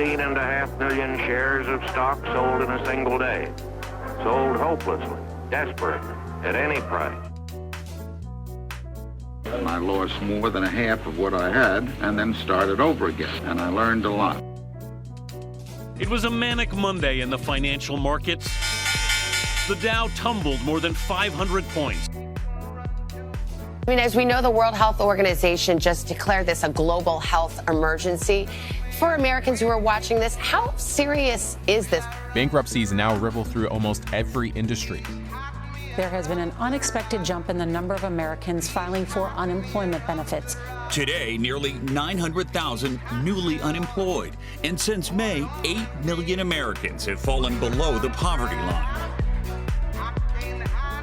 16.5 million shares of stock sold in a single day. Sold hopelessly, desperately, at any price. And I lost more than a half of what I had and then started over again, and I learned a lot. It was a manic Monday in the financial markets. The Dow tumbled more than 500 points. I mean, as we know, the World Health Organization just declared this a global health emergency. For Americans who are watching this, how serious is this? Bankruptcies now ripple through almost every industry. There has been an unexpected jump in the number of Americans filing for unemployment benefits. Today, nearly 900,000 newly unemployed. And since May, 8 million Americans have fallen below the poverty line.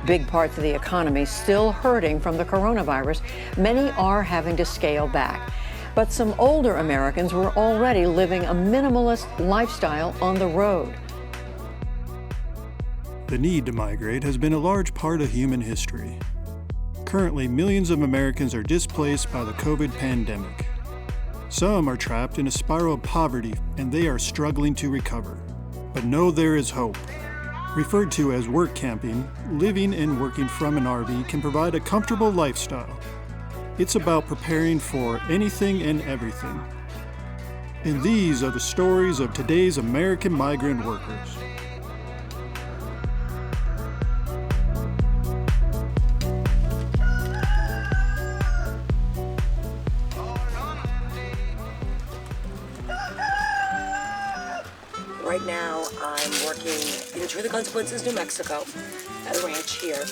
Big parts of the economy still hurting from the coronavirus. Many are having to scale back. But some older Americans were already living a minimalist lifestyle on the road. The need to migrate has been a large part of human history. Currently, millions of Americans are displaced by the COVID pandemic. Some are trapped in a spiral of poverty, and they are struggling to recover. But know there is hope. Referred to as work camping, living and working from an RV can provide a comfortable lifestyle. It's about preparing for anything and everything. And these are the stories of today's American migrant workers. Right now, I'm working in True the Consequences, New Mexico, at a ranch here.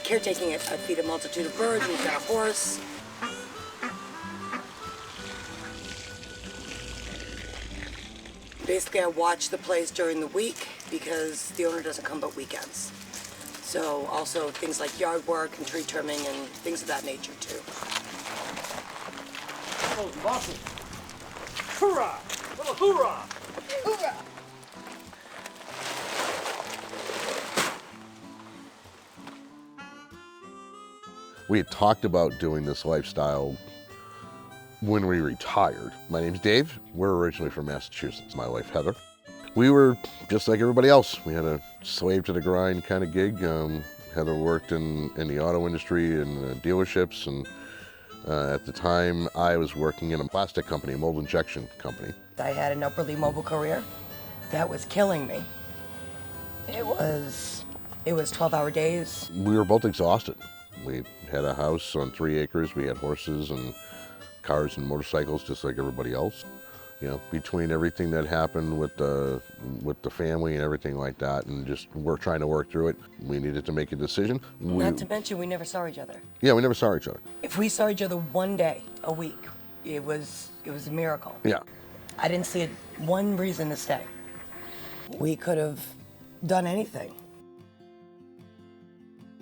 Caretaking it. I feed a multitude of birds. We've got a horse. Basically, I watch the place during the week because the owner doesn't come but weekends. So also things like yard work and tree trimming and things of that nature too. Oh, bossy. Hoorah! Little hoorah! Hoorah! We had talked about doing this lifestyle when we retired. My name's Dave. We're originally from Massachusetts. My wife, Heather. We were just like everybody else. We had a slave to the grind kind of gig. Heather worked in the auto industry and dealerships, and at the time I was working in a plastic company, a mold injection company. I had an upwardly mobile career that was killing me. It was 12-hour days. We were both exhausted. We had a house on 3 acres. We had horses and cars and motorcycles just like everybody else. You know, between everything that happened with the family and everything like that, and just we're trying to work through it, we needed to make a decision. Not to mention, we never saw each other. Yeah, we never saw each other. If we saw each other one day a week, it was a miracle. Yeah. I didn't see one reason to stay. We could have done anything.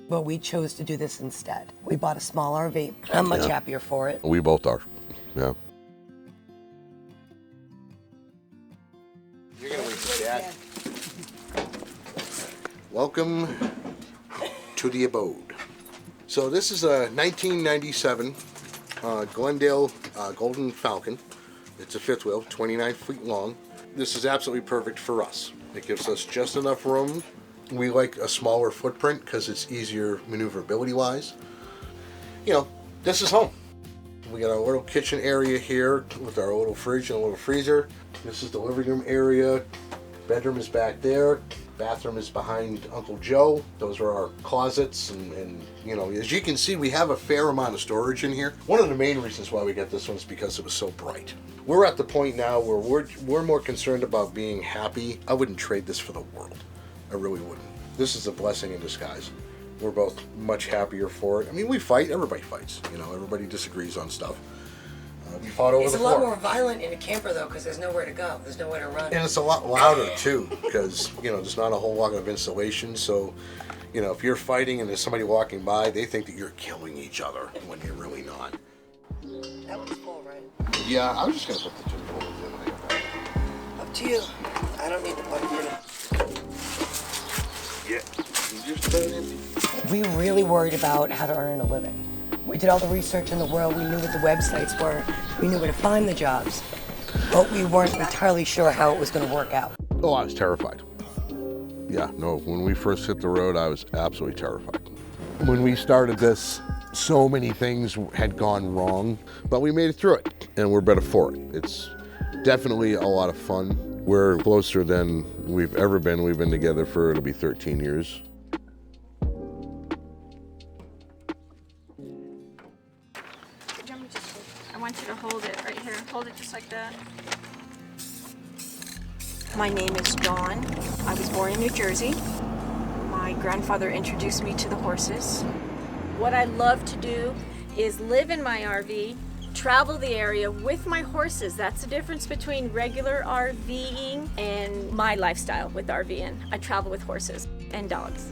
But we chose to do this instead. We bought a small RV. I'm much happier for it. We both are, yeah. You're gonna wait for Dad. Welcome to the abode. So this is a 1997 Glendale Golden Falcon. It's a fifth wheel, 29 feet long. This is absolutely perfect for us. It gives us just enough room. We like a smaller footprint because it's easier maneuverability-wise. You know, this is home. We got our little kitchen area here with our little fridge and a little freezer. This is the living room area. Bedroom is back there. Bathroom is behind Uncle Joe. Those are our closets, and you know, as you can see, we have a fair amount of storage in here. One of the main reasons why we got this one is because it was so bright. We're at the point now where we're more concerned about being happy. I wouldn't trade this for the world. I really wouldn't. This is a blessing in disguise. We're both much happier for it. I mean, we fight. Everybody fights. You know, everybody disagrees on stuff. We fought over the floor. It's a lot more violent in a camper, though, because there's nowhere to go. There's nowhere to run. And it's a lot louder, too, because, you know, there's not a whole lot of insulation. So, you know, if you're fighting and there's somebody walking by, they think that you're killing each other when you're really not. That one's full, right? Yeah, I was just going to put the 2 holes in when I got back. Up to you. I don't need the plug in. Yeah, you just put it in. We really worried about how to earn a living. We did all the research in the world. We knew what the websites were. We knew where to find the jobs. but we weren't entirely sure how it was going to work out. Oh, I was terrified. Yeah, no, when we first hit the road, I was absolutely terrified. When we started this, so many things had gone wrong, but we made it through it, and we're better for it. It's definitely a lot of fun. We're closer than we've ever been. We've been together for, it'll be 13 years. I want you to hold it right here. Hold it just like that. My name is Dawn. I was born in New Jersey. My grandfather introduced me to the horses. What I love to do is live in my RV, travel the area with my horses. That's the difference between regular RVing and my lifestyle with RVing. I travel with horses and dogs.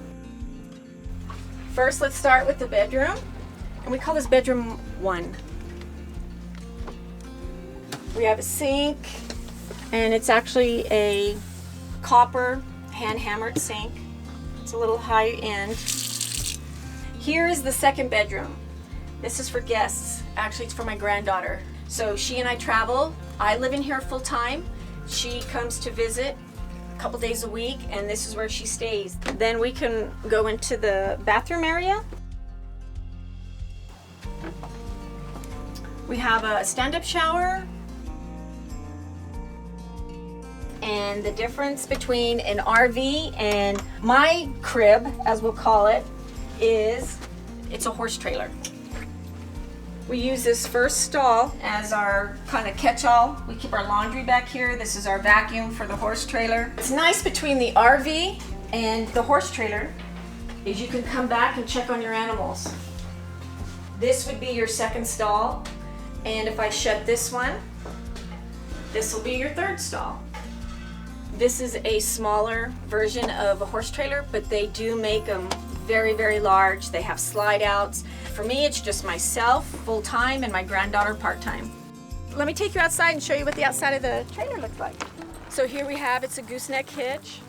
First, let's start with the bedroom. And we call this bedroom 1. We have a sink, and it's actually a copper hand-hammered sink. It's a little high end. Here is the second bedroom. This is for guests. Actually, it's for my granddaughter. So she and I travel. I live in here full time. She comes to visit a couple days a week, and this is where she stays. Then we can go into the bathroom area. We have a stand-up shower. And the difference between an RV and my crib, as we'll call it, is it's a horse trailer. We use this first stall as our kind of catch-all. We keep our laundry back here. This is our vacuum for the horse trailer. It's nice between the RV and the horse trailer is you can come back and check on your animals. This would be your second stall. And if I shut this one, this will be your third stall. This is a smaller version of a horse trailer, but they do make them very, very large. They have slide outs. For me, it's just myself full-time and my granddaughter part-time. Let me take you outside and show you what the outside of the trailer looks like. So here we have, it's a gooseneck hitch.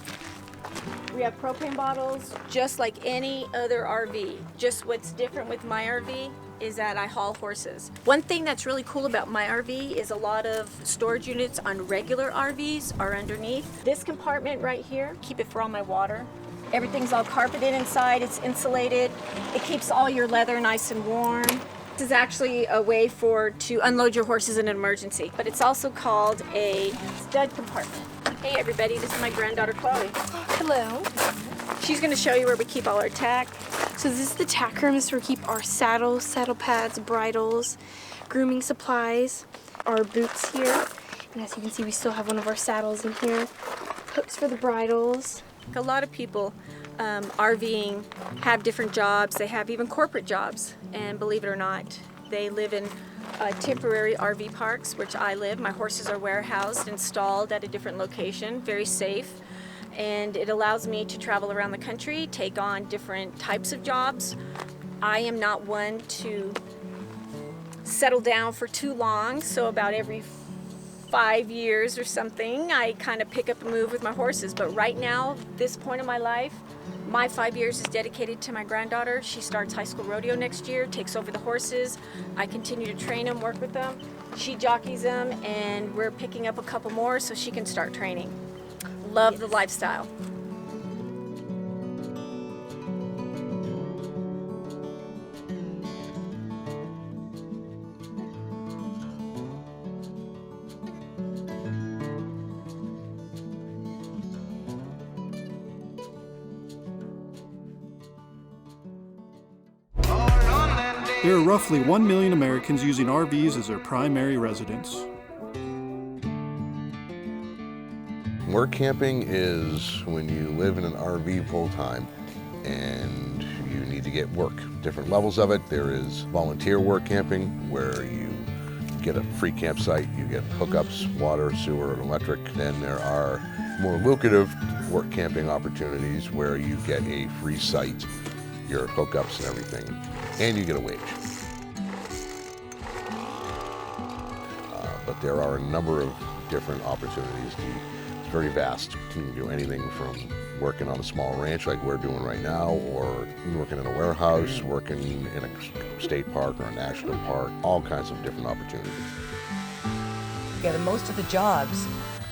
We have propane bottles, just like any other RV. Just what's different with my RV is that I haul horses. One thing that's really cool about my RV is a lot of storage units on regular RVs are underneath. This compartment right here, keep it for all my water. Everything's all carpeted inside, it's insulated. It keeps all your leather nice and warm. This is actually a way to unload your horses in an emergency, but it's also called a stud compartment. Hey everybody, this is my granddaughter Chloe. Hello. She's gonna show you where we keep all our tack. So this is the tack room. This is where we keep our saddles, saddle pads, bridles, grooming supplies, our boots here. And as you can see, we still have one of our saddles in here. Hooks for the bridles. A lot of people RVing have different jobs. They have even corporate jobs. And believe it or not, they live in temporary RV parks, which I live. My horses are warehoused, installed at a different location, very safe. And it allows me to travel around the country, take on different types of jobs. I am not one to settle down for too long, so about every 5 years or something, I kind of pick up and move with my horses. But right now, this point in my life, my 5 years is dedicated to my granddaughter. She starts high school rodeo next year, takes over the horses. I continue to train them, work with them. She jockeys them, and we're picking up a couple more so she can start training. Love the lifestyle. There are roughly 1 million Americans using RVs as their primary residence. Work camping is when you live in an RV full-time and you need to get work. Different levels of it. There is volunteer work camping where you get a free campsite, you get hookups, water, sewer, and electric. Then there are more lucrative work camping opportunities where you get a free site, your hookups and everything, and you get a wage. But there are a number of different opportunities. It's very vast. You can do anything from working on a small ranch like we're doing right now, or working in a warehouse, working in a state park or a national park, all kinds of different opportunities. together. Most of the jobs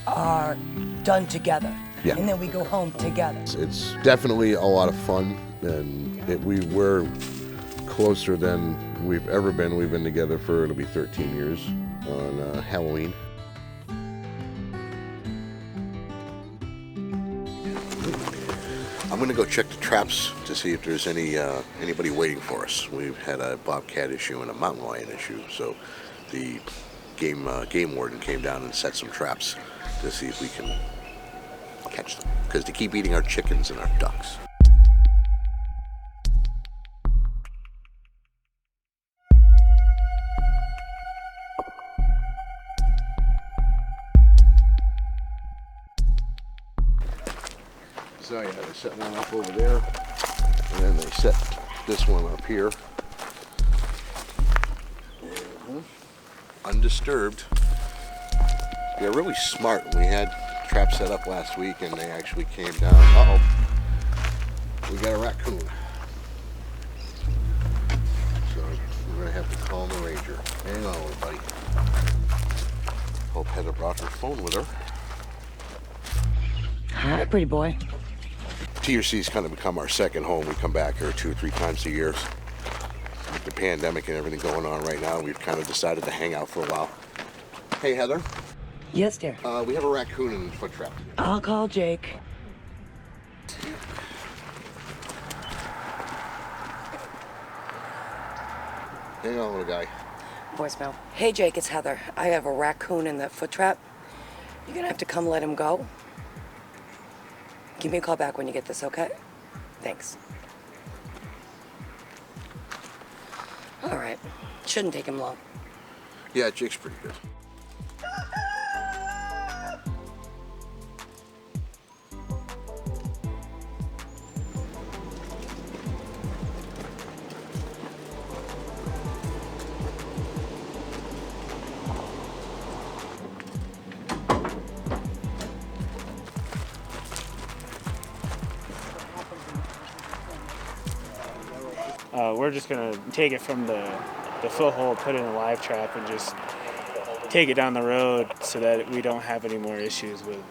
are done together. Yeah. And then we go home together. It's definitely a lot of fun, and we're closer than we've ever been. We've been together for, it'll be 13 years on Halloween. I'm gonna go check the traps to see if there's anybody waiting for us. We've had a bobcat issue and a mountain lion issue, so the game warden came down and set some traps to see if we can catch them, because they keep eating our chickens and our ducks. So yeah, they set one up over there, and then they set this one up here. Undisturbed. They're really smart. We had traps set up last week, and they actually came down. Uh-oh. We got a raccoon. So we're gonna have to call the ranger. Hang on, everybody. Hope Heather brought her phone with her. Hi, pretty boy. TRC's kind of become our second home. We come back here 2 or 3 times a year. With the pandemic and everything going on right now, we've kind of decided to hang out for a while. Hey, Heather. Yes, dear. We have a raccoon in the foot trap. I'll call Jake. Hang on, little guy. Voicemail. Hey, Jake, it's Heather. I have a raccoon in the foot trap. You're gonna have to come let him go. Give me a call back when you get this, okay? Thanks. All right. Shouldn't take him long. Yeah, Jake's pretty good. We're just gonna take it from the foothold, put it in a live trap, and just take it down the road so that we don't have any more issues with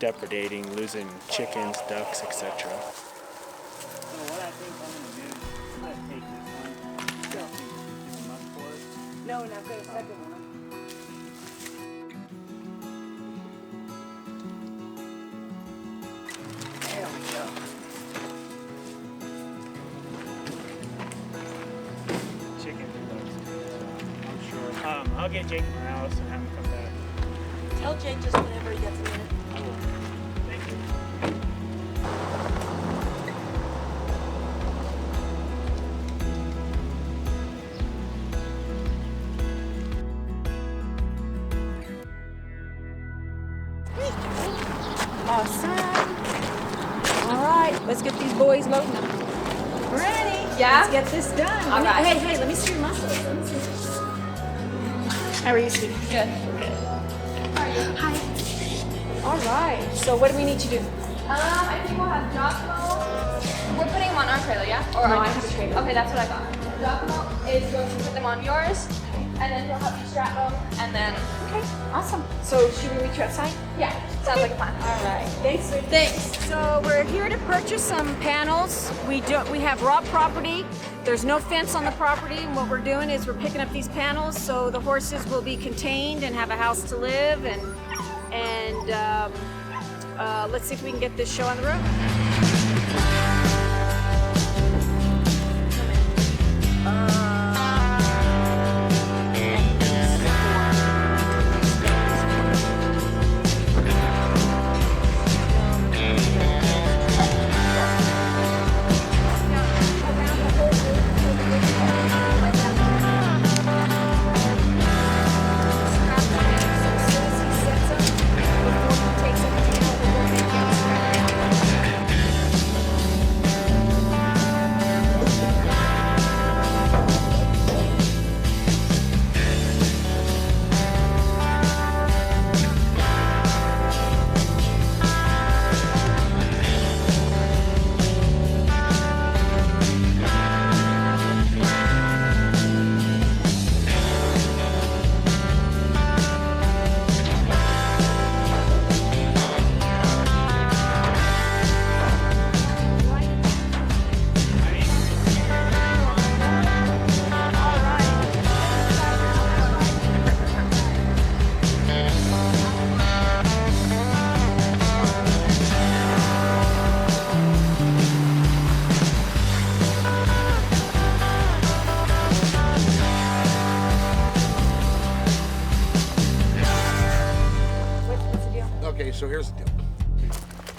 depredating, losing chickens, ducks, etc. No, not good. Second one. There we go. I'll get Jake in my house and have him come back. Tell Jake just whenever he gets a minute. I will. Thank you. Awesome. All right, let's get these boys loading up. Ready? Yeah. Let's get this done. All right. Hey, let me see your muscles. Let me see. How are you, sweetie? Good. Good. How are you? Hi. All right. So what do we need to do? I think we'll have Giacomo. We're putting them on our trailer, yeah? Or No, our I have a trailer. Okay, that's what I got. Giacomo is going to put them on yours, and then he'll help you strap them, and then. Okay. Awesome. So should we meet you outside? Yeah. Sounds like a plan. All right. Thanks, sweetie. Thanks. So we're here to purchase some panels. We have raw property. There's no fence on the property. And what we're doing is we're picking up these panels so the horses will be contained and have a house to live. And let's see if we can get this show on the road.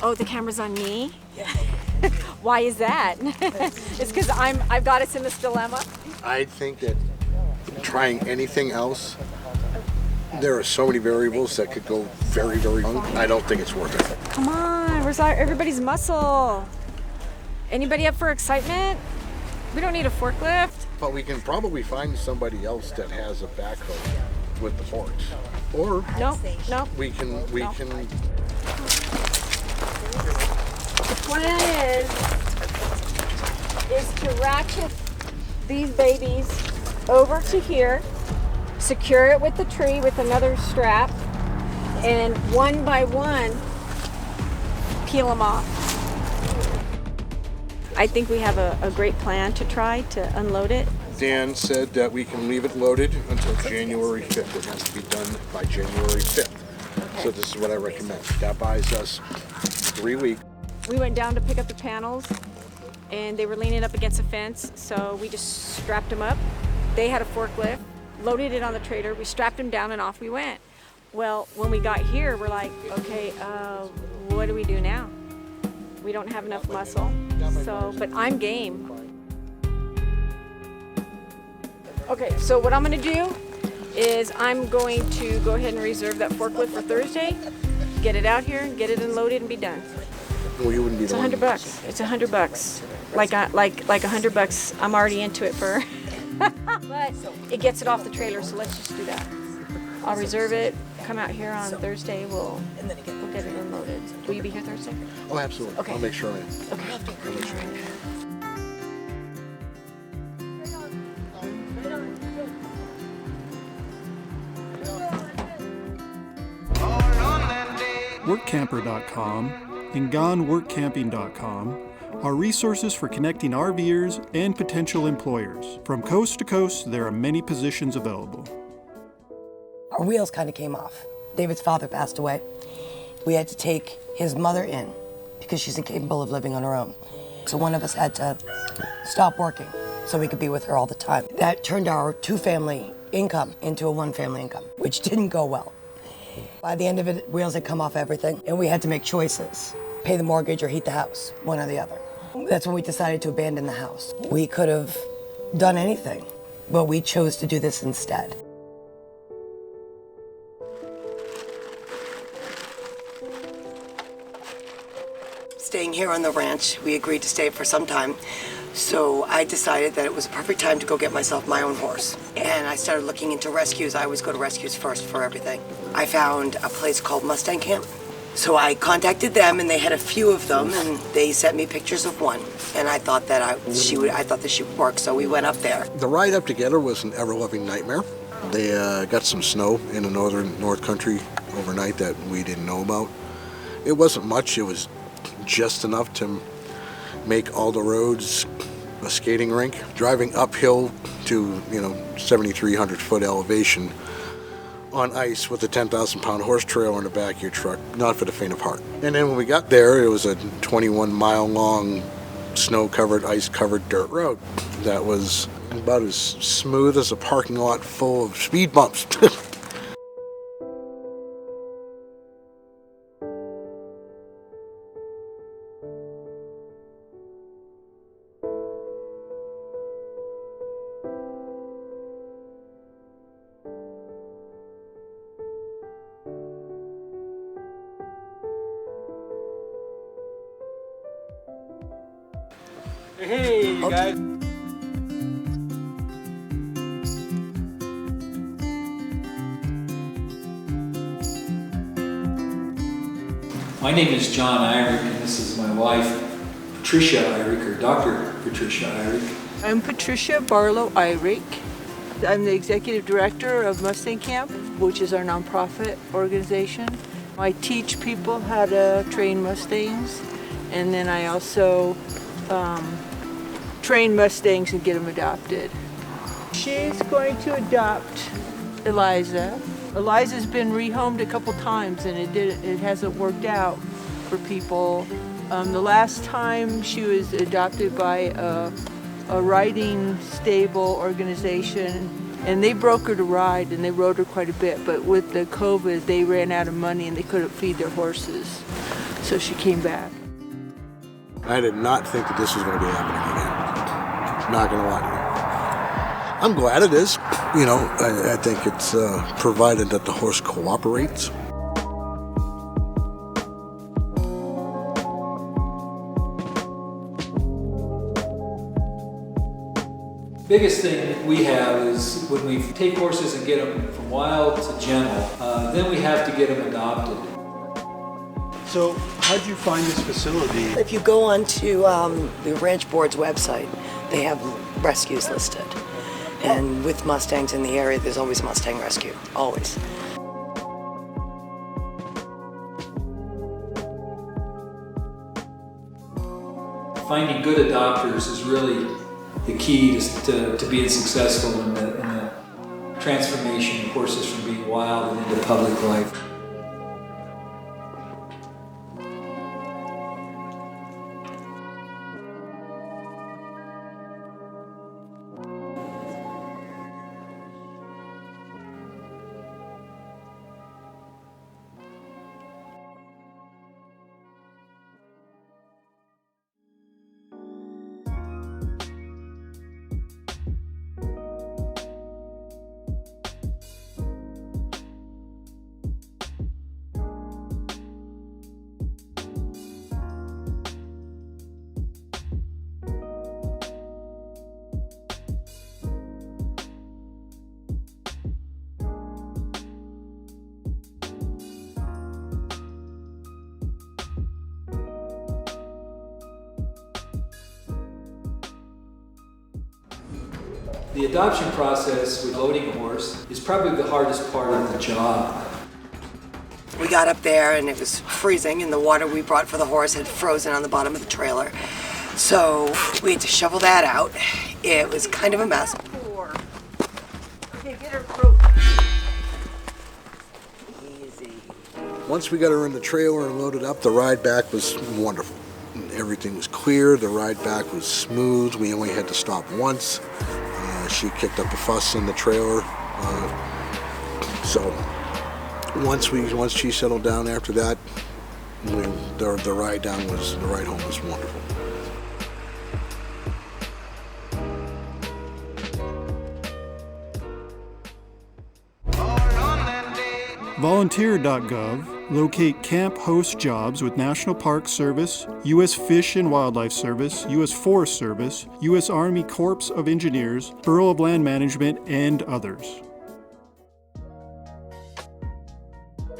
Oh, the camera's on me? Yeah. Why is that? It's because I've got us in this dilemma. I think that trying anything else, there are so many variables that could go very, very wrong. I don't think it's worth it. Come on, where's everybody's muscle? Anybody up for excitement? We don't need a forklift. But we can probably find somebody else that has a backhoe with the forks. Or nope. We can The plan is to ratchet these babies over to here, secure it with the tree with another strap, and one by one peel them off. I think we have a great plan to try to unload it. Dan said that we can leave it loaded until January 5th. It has to be done by January 5th. Okay. So this is what I recommend. That buys us 3 weeks. We went down to pick up the panels and they were leaning up against a fence, so we just strapped them up. They had a forklift, loaded it on the trailer, we strapped them down and off we went. Well, when we got here, we're like, okay, what do we do now? We don't have enough muscle, but I'm game. Okay, so what I'm gonna do is I'm going to go ahead and reserve that forklift for Thursday, get it out here, get it unloaded and be done. Well, you wouldn't be It's $100. It's $100. Like $100. I'm already into it for, but it gets it off the trailer. So let's just do that. I'll reserve it. Come out here on Thursday. We'll get it unloaded. Will you be here Thursday? Oh, absolutely. Okay. I'll make sure I am. Okay. I'll make sure I am. WorkCamper.com and GoneWorkCamping.com are resources for connecting RVers and potential employers. From coast to coast, there are many positions available. Our wheels kind of came off. David's father passed away. We had to take his mother in because she's incapable of living on her own. So one of us had to stop working so we could be with her all the time. That turned our two-family income into a one-family income, which didn't go well. By the end of it, wheels had come off everything, and we had to make choices. Pay the mortgage or heat the house, one or the other. That's when we decided to abandon the house. We could have done anything, but we chose to do this instead. Staying here on the ranch, we agreed to stay for some time. So I decided that it was a perfect time to go get myself my own horse. And I started looking into rescues. I always go to rescues first for everything. I found a place called Mustang Camp. So I contacted them and they had a few of them and they sent me pictures of one. And I thought that she would work, so we went up there. The ride up together was an ever-loving nightmare. They got some snow in the North Country overnight that we didn't know about. It wasn't much, it was just enough to make all the roads a skating rink. Driving uphill to 7,300 foot elevation on ice with a 10,000-pound horse trailer on the back of your truck, not for the faint of heart. And then when we got there, it was a 21-mile-long snow-covered, ice-covered dirt road that was about as smooth as a parking lot full of speed bumps. Hey, you guys. My name is John Eyrick, and this is my wife, Patricia Eyrick, or Dr. Patricia Eyrick. I'm Patricia Barlow Eyrick. I'm the executive director of Mustang Camp, which is our nonprofit organization. I teach people how to train Mustangs, and then I also train Mustangs and get them adopted. She's going to adopt Eliza. Eliza's been rehomed a couple times and it hasn't worked out for people. The last time she was adopted by a riding stable organization, and they broke her to ride and they rode her quite a bit, but with the COVID they ran out of money and they couldn't feed their horses. until she came back. I did not think that this was going to be happening again. Not going to lie to you. I'm glad it is. You know, I think it's provided that the horse cooperates. Biggest thing we have is when we take horses and get them from wild to gentle, then we have to get them adopted. So how'd you find this facility? If you go onto the Ranch Board's website, they have rescues listed. And with Mustangs in the area, there's always a Mustang rescue, always. Finding good adopters is really the key to being successful in the transformation of horses from being wild and into public life. The adoption process with loading a horse is probably the hardest part of the job. We got up there and it was freezing and the water we brought for the horse had frozen on the bottom of the trailer. So we had to shovel that out. It was kind of a mess. Easy. Once we got her in the trailer and loaded up, the ride back was wonderful. Everything was clear, the ride back was smooth. We only had to stop once. She kicked up a fuss in the trailer. So once she settled down after that, the ride home was wonderful. Volunteer.gov locate camp host jobs with National Park Service, U.S. Fish and Wildlife Service, U.S. Forest Service, U.S. Army Corps of Engineers, Bureau of Land Management, and others.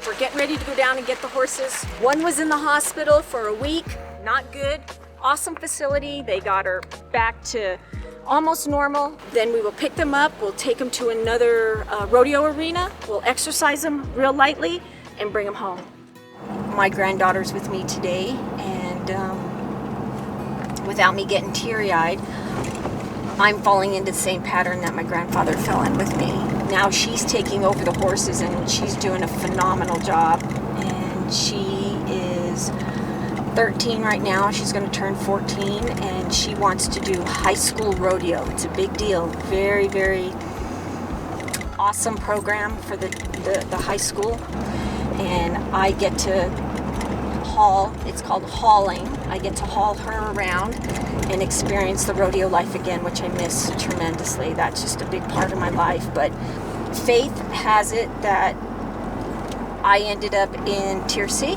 We're getting ready to go down and get the horses. One was in the hospital for a week, not good. Awesome facility. They got her back to almost normal. Then we will pick them up, we'll take them to another rodeo arena, we'll exercise them real lightly and bring them home. My granddaughter's with me today, and without me getting teary-eyed, I'm falling into the same pattern that my grandfather fell in with me. Now she's taking over the horses and she's doing a phenomenal job, and she is 13 right now. She's going to turn 14 and she wants to do high school rodeo. It's a big deal. Very, very awesome program for the high school. And I get to haul, it's called hauling. I get to haul her around and experience the rodeo life again, which I miss tremendously. That's just a big part of my life. But faith has it that I ended up in Tier C.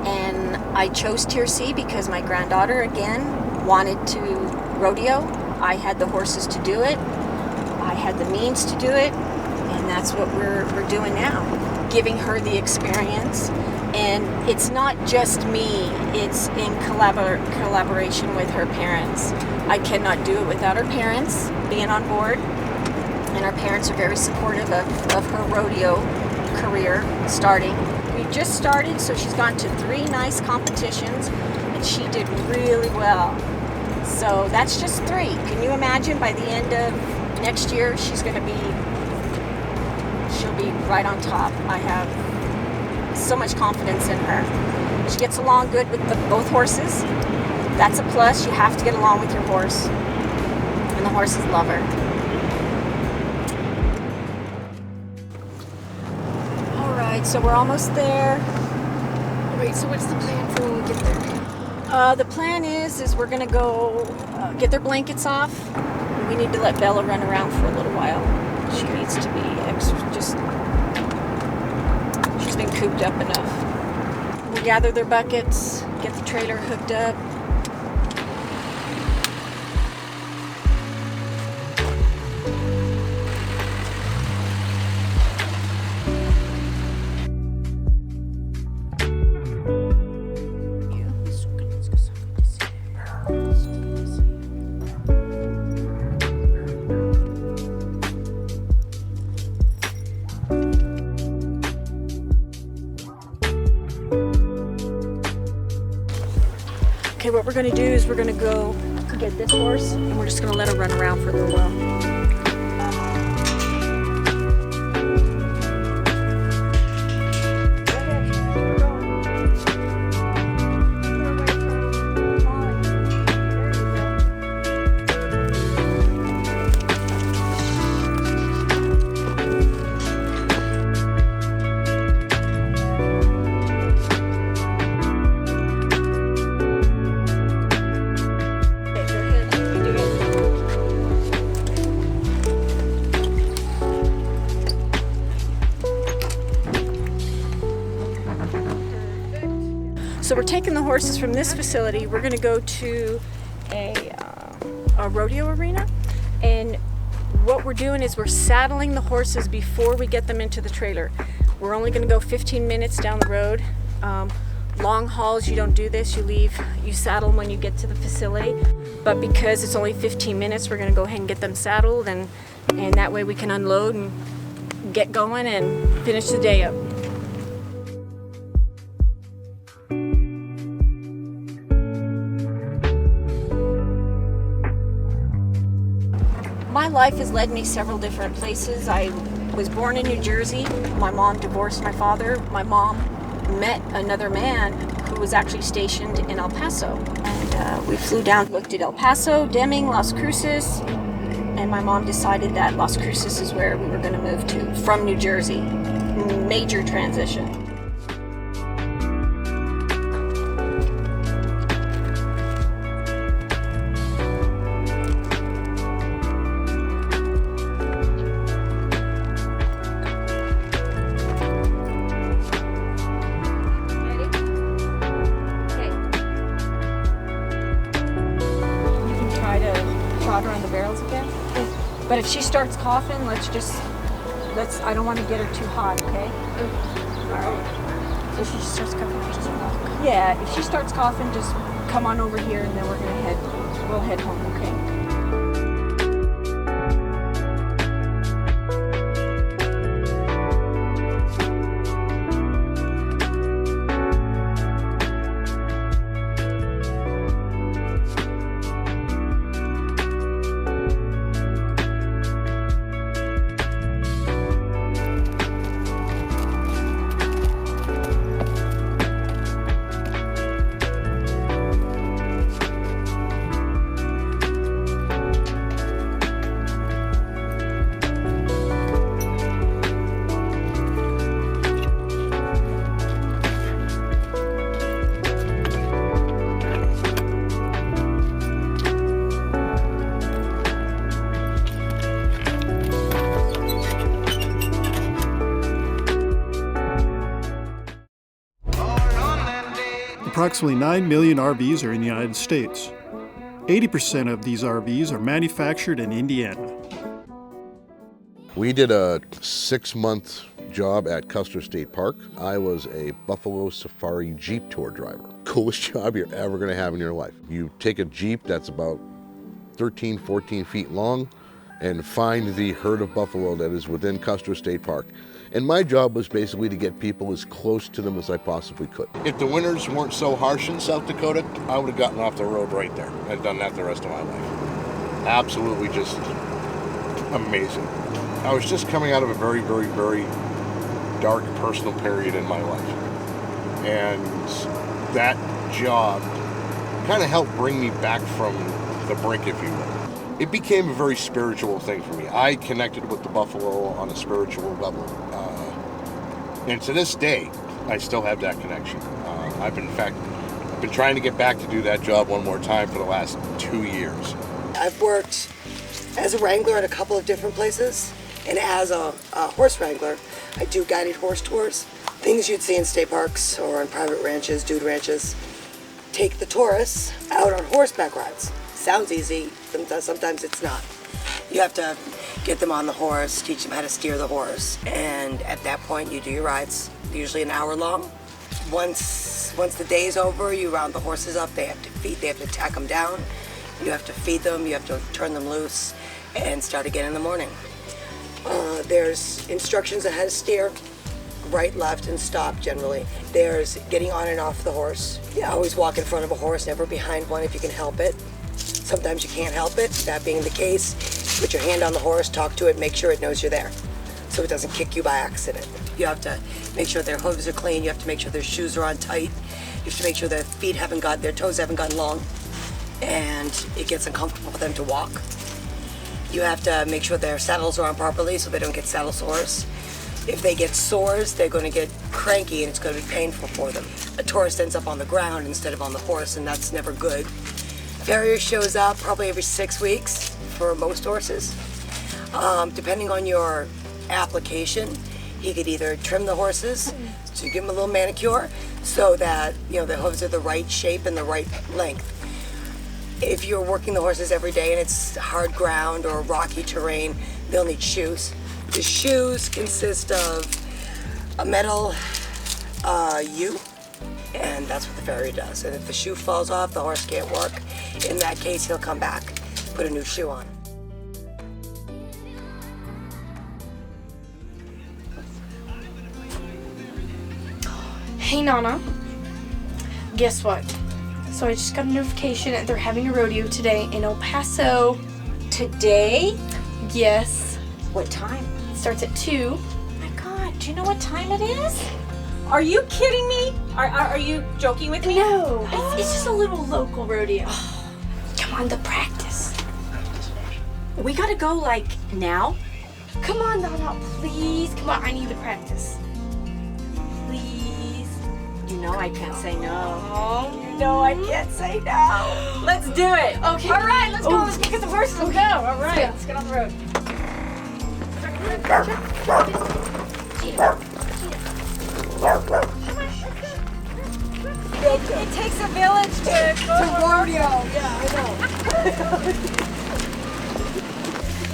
And I chose Tier C because my granddaughter, again, wanted to rodeo. I had the horses to do it. I had the means to do it. And that's what we're doing now. Giving her the experience. And it's not just me. It's in collaboration with her parents. I cannot do it without her parents being on board. And our parents are very supportive of her rodeo career starting. We just started, so she's gone to 3 nice competitions, and she did really well. So that's just 3. Can you imagine by the end of next year, she'll be right on top. I have so much confidence in her. She gets along good with both horses. That's a plus. You have to get along with your horse, and the horses love her. So we're almost there. We're Right, so what's the plan for when we get there? The plan is we're gonna go get their blankets off. We need to let Bella run around for a little while. She needs to be she's been cooped up enough. We'll gather their buckets, get the trailer hooked up. Okay, what we're gonna do is we're gonna go get this horse and we're just gonna let her run around for a little while. So we're taking the horses from this facility. We're going to go to a rodeo arena, and what we're doing is we're saddling the horses before we get them into the trailer. We're only going to go 15 minutes down the road. Long hauls, you don't do this. You saddle them when you get to the facility. But because it's only 15 minutes, we're going to go ahead and get them saddled, and that way we can unload and get going and finish the day up. My life has led me several different places. I was born in New Jersey. My mom divorced my father. My mom met another man who was actually stationed in El Paso. And we flew down, looked at El Paso, Deming, Las Cruces, and my mom decided that Las Cruces is where we were going to move to from New Jersey. Major transition. Her on the barrels again. But if she starts coughing, I don't want to get her too hot, okay? Alright. If she starts coughing, just walk. Yeah, if she starts coughing, just come on over here and then we'll head home, okay? Approximately 9 million RVs are in the United States. 80% of these RVs are manufactured in Indiana. We did a 6-month job at Custer State Park. I was a Buffalo Safari Jeep tour driver. Coolest job you're ever gonna have in your life. You take a Jeep that's about 13, 14 feet long and find the herd of buffalo that is within Custer State Park. And my job was basically to get people as close to them as I possibly could. If the winters weren't so harsh in South Dakota, I would have gotten off the road right there. I've done that the rest of my life. Absolutely just amazing. I was just coming out of a very, very, very dark personal period in my life. And that job kind of helped bring me back from the brink, if you will. It became a very spiritual thing for me. I connected with the buffalo on a spiritual level. And to this day, I still have that connection. I've been trying to get back to do that job one more time for the last 2 years. I've worked as a wrangler at a couple of different places, and as a horse wrangler, I do guided horse tours. Things you'd see in state parks or on private ranches, dude ranches. Take the tourists out on horseback rides. Sounds easy, sometimes it's not. You have to get them on the horse, teach them how to steer the horse, and at that point you do your rides, usually an hour long. Once the day's over, you round the horses up, they have to tack them down, you have to feed them, you have to turn them loose, and start again in the morning. There's instructions on how to steer, right, left, and stop generally. There's getting on and off the horse. You always walk in front of a horse, never behind one if you can help it. Sometimes you can't help it. That being the case, put your hand on the horse, talk to it, make sure it knows you're there so it doesn't kick you by accident. You have to make sure their hooves are clean. You have to make sure their shoes are on tight. You have to make sure their toes haven't gotten long and it gets uncomfortable for them to walk. You have to make sure their saddles are on properly so they don't get saddle sores. If they get sores, they're going to get cranky and it's going to be painful for them. A tourist ends up on the ground instead of on the horse, and that's never good. Farrier shows up probably every 6 weeks for most horses. Depending on your application, he could either trim the horses, so you give them a little manicure, so that the hooves are the right shape and the right length. If you're working the horses every day and it's hard ground or rocky terrain, they'll need shoes. The shoes consist of a metal U, and that's what the farrier does. And if the shoe falls off, the horse can't work. In that case, he'll come back, put a new shoe on. Hey Nana, guess what? So I just got a notification that they're having a rodeo today in El Paso. Today? Yes. What time? It starts at 2. Oh my God, do you know what time it is? Are you kidding me? Are you joking with me? No, it's just a little local rodeo. Come on, the practice. We gotta go like now? Come on, Nana, please. Come on, I need the practice. Please. You know I can't say no. Oh. You know I can't say no. Let's do it. Okay. All right, let's go. Let's get the horses. Let's go. All right, let's get on the road. It takes a village to go to rodeo. Yeah, I know.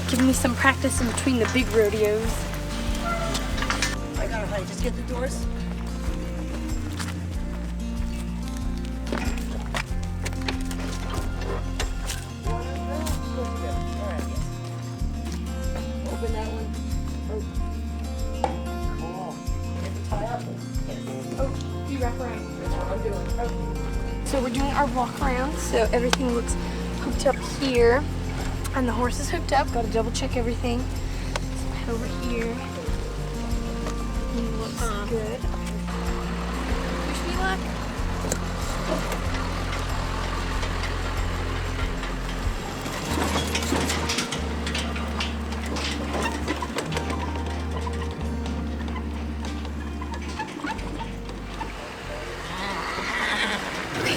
Give me some practice in between the big rodeos. I got it, honey. Just get the doors. Open that one. Cool. Get the tie up. Yes. Oh, you wrap around. That's what I'm doing. Oh. So we're doing our walk around. So everything looks hooked up here. And the horse is hooked up. Got to double check everything. So head over here. Everything looks good. Wish me luck.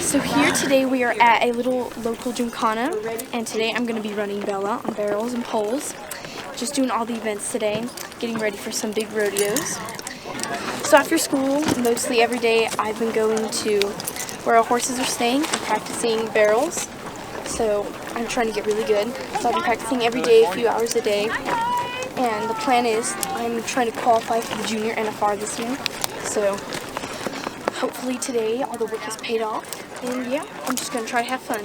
So here today we are at a little local gymkhana, and today I'm going to be running Bella on barrels and poles. Just doing all the events today, getting ready for some big rodeos. So after school, mostly every day I've been going to where our horses are staying and practicing barrels. So I'm trying to get really good. So I've been practicing every day, a few hours a day. And the plan is I'm trying to qualify for the junior NFR this year. So hopefully today all the work is paid off. And yeah, I'm just going to try to have fun.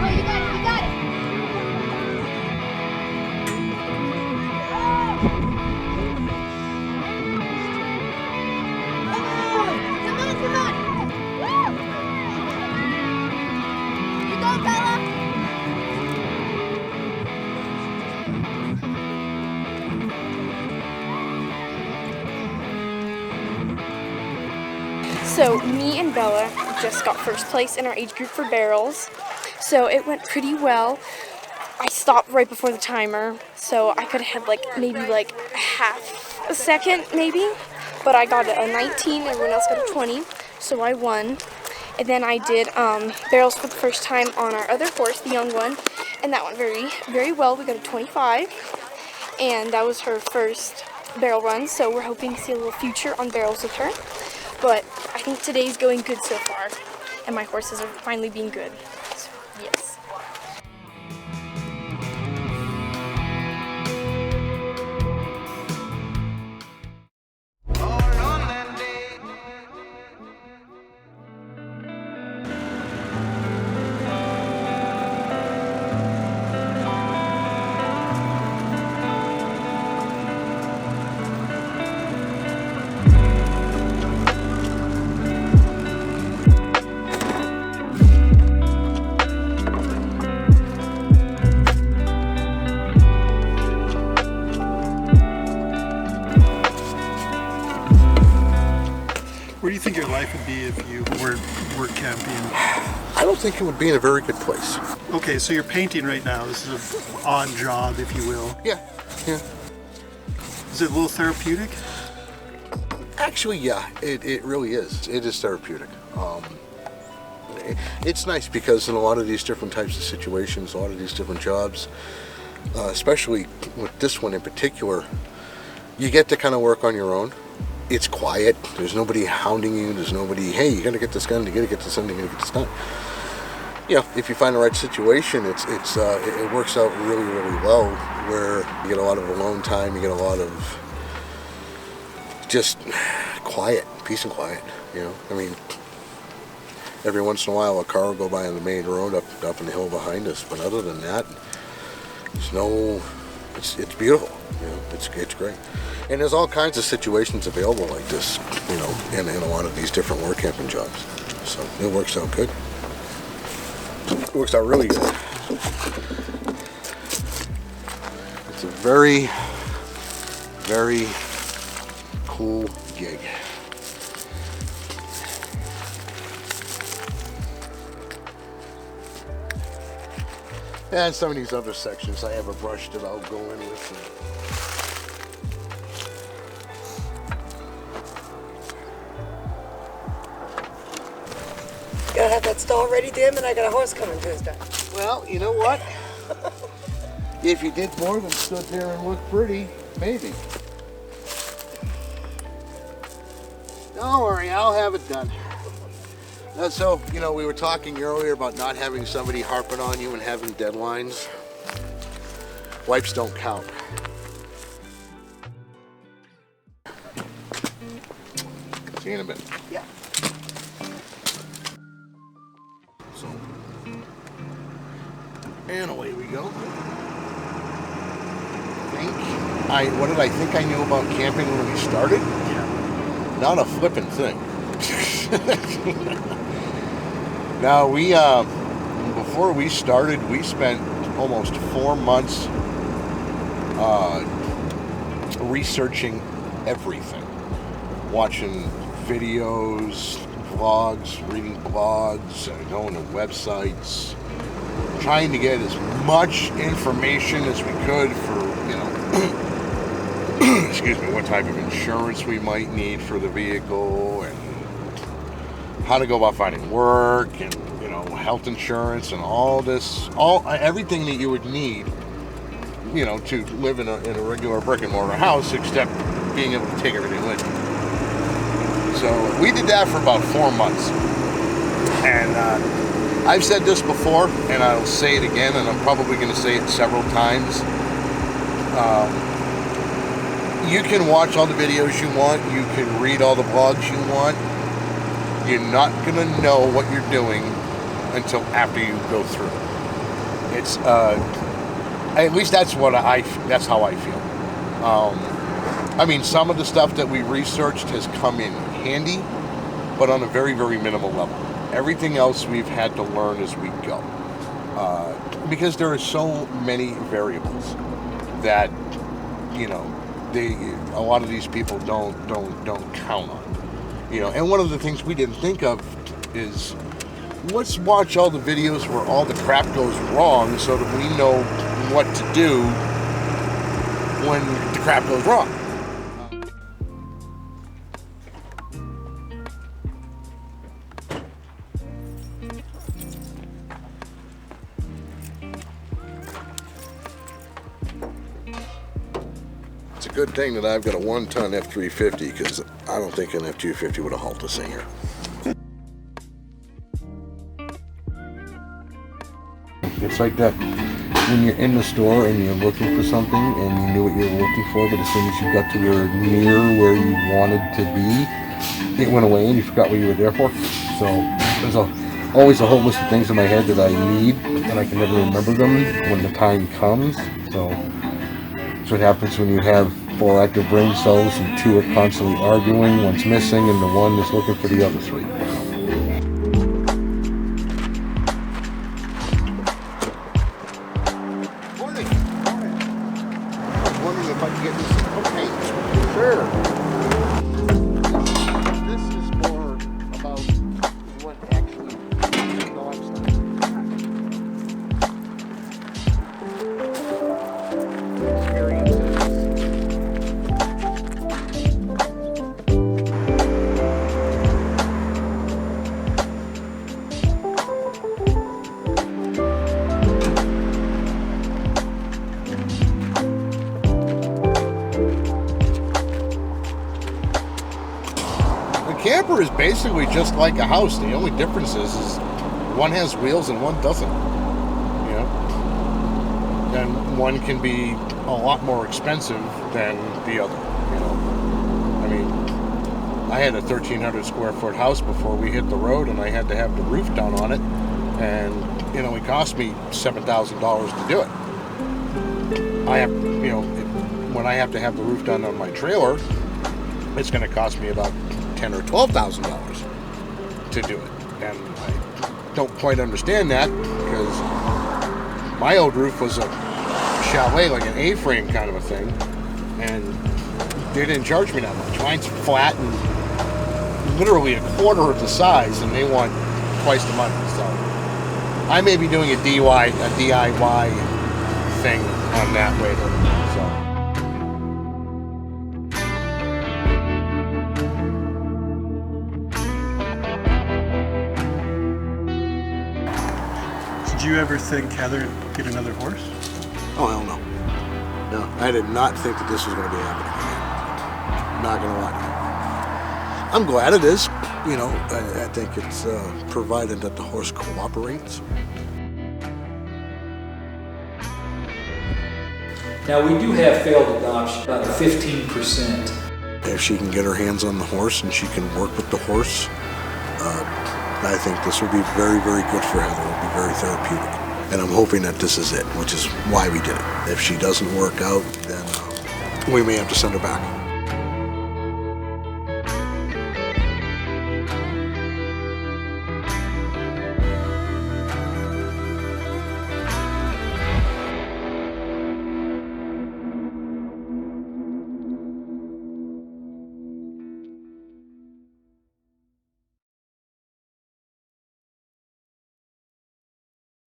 Oh, you got it, you got it. Come on. Woo! You go, Bella. So me and Bella just got first place in our age group for barrels. So it went pretty well. I stopped right before the timer, so I could have like maybe like half a second maybe, but I got a 19, everyone else got a 20, so I won. And then I did barrels for the first time on our other horse, the young one, and that went very, very well. We got a 25, and that was her first barrel run, so we're hoping to see a little future on barrels with her. But I think today's going good so far, and my horses are finally being good, so yes. Where do you think your life would be if you were camping? I don't think it would be in a very good place. Okay, so you're painting right now. This is an odd job, if you will. Yeah. Is it a little therapeutic? Actually, yeah, it really is. It is therapeutic. It's nice because in a lot of these different types of situations, a lot of these different jobs, especially with this one in particular, you get to kind of work on your own. It's quiet. There's nobody hounding you. There's nobody, hey, you got to get this done. You got to get this done. You got to get this done. You know, if you find the right situation, it works out really, really well. Where you get a lot of alone time. You get a lot of just quiet, peace and quiet. You know, I mean, every once in a while a car will go by on the main road up in the hill behind us. But other than that, there's no. It's beautiful. You know, it's great. And there's all kinds of situations available like this, you know, in a lot of these different work camping jobs. So it works out good. It works out really good. It's a very, very cool gig. And some of these other sections I have a brush that I'll go in with. Gotta have that stall ready, Dim, and I got a horse coming Tuesday. Well, you know what? If you did more than stood there and looked pretty, maybe. Don't worry, I'll have it done. So, you know, we were talking earlier about not having somebody harping on you and having deadlines. Wipes don't count. See you in a minute. Yeah. So, and away we go. What did I think I knew about camping when we started? Yeah. Not a flippin' thing. Now before we started, we spent almost 4 months researching everything, watching videos, vlogs, reading blogs, going to websites, trying to get as much information as we could for, you know, excuse me, what type of insurance we might need for the vehicle and how to go about finding work and, you know, health insurance and all this, everything that you would need, you know, to live in a regular brick and mortar house, except being able to take everything with you. So we did that for about 4 months. And I've said this before, and I'll say it again, and I'm probably going to say it several times. You can watch all the videos you want. You can read all the blogs you want. You're not going to know what you're doing until after you go through. It's at least that's how I feel. I mean, some of the stuff that we researched has come in handy, but on a very, very minimal level. Everything else we've had to learn as we go, because there are so many variables that, you know, a lot of these people don't count on. You know, and one of the things we didn't think of is let's watch all the videos where all the crap goes wrong so that we know what to do when the crap goes wrong. It's a good thing that I've got a 1-ton F-350 because I don't think an F-250 would have halted this thing here. It's like that when you're in the store and you're looking for something and you knew what you were looking for, but as soon as you got to near where you wanted to be, it went away and you forgot what you were there for. So there's always a whole list of things in my head that I need, and I can never remember them when the time comes. So that's what happens when you have 4 active brain cells and 2 are constantly arguing, one's missing, and the one is looking for the other 3. Camper is basically just like a house. The only difference is one has wheels and one doesn't. You know, and one can be a lot more expensive than the other. You know, I mean, I had a 1,300 square foot house before we hit the road, and I had to have the roof done on it, and you know, it cost me $7,000 to do it. I have, you know, when I have to have the roof done on my trailer, it's going to cost me about $10,000 or $12,000 to do it, and I don't quite understand that because my old roof was a chalet, like an A-frame kind of a thing, and they didn't charge me that much. Mine's flat and literally a quarter of the size, and they want twice the money. So I may be doing a DIY thing on that later. So. Did you ever think Heather would get another horse? Oh, hell no. No, I did not think that this was going to be happening again. Not going to lie to you. I'm glad it is. You know, I think it's provided that the horse cooperates. Now, we do have failed adoption, about 15%. If she can get her hands on the horse and she can work with the horse, I think this will be very, very good for Heather. It will be very therapeutic. And I'm hoping that this is it, which is why we did it. If she doesn't work out, then we may have to send her back.